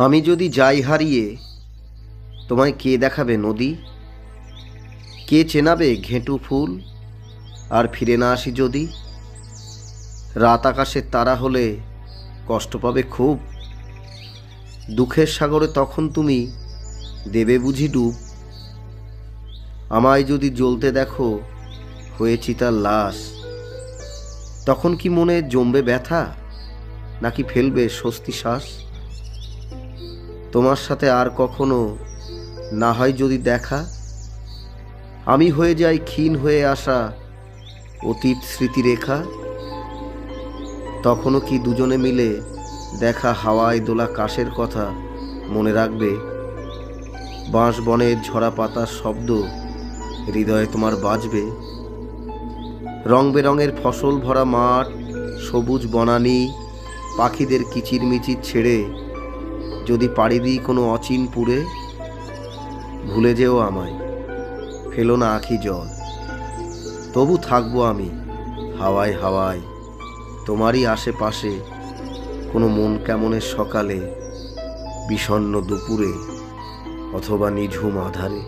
আমি যদি যাই হারিয়ে, তোমায় কে দেখাবে নদী? কে চেনাবে ঘেঁটু ফুল? আর ফিরে না আসি যদি? রাত আকাশের তারা হলে কষ্ট পাবে খুব। দুঃখের সাগরে তখন তুমি দেবে বুঝি ডুব? আমায় যদি জ্বলতে দেখো হয়েছি তার লাশ, তখন কি মনে জমবে ব্যথা, নাকি ফেলবে স্বস্তি শ্বাস? তোমার সাথে আর কখনো না হয় যদি দেখা, আমি হয়ে যাই ক্ষীণ হয়ে আসা অতীত স্মৃতিরেখা। তখনও কি দুজনে মিলে দেখা হাওয়ায় দোলা কাশের কথা মনে রাখবে? বাঁশ বনের ঝরা পাতার শব্দ হৃদয়ে তোমার বাজবে? রং বেরঙের ফসল ভরা মাঠ, সবুজ বনানী, পাখিদের কিচিরমিচির ছেড়ে যদি পাড়ি দিই কোনো অচিন পুরে, ভুলে যেও আমায়, ফেলো না আখি জল। তবু থাকবো আমি হাওয়ায় হাওয়ায় তোমারই আশেপাশে, কোনো মন কেমনের সকালে, বিষণ্ণ দুপুরে, অথবা নিঝুম আধারে।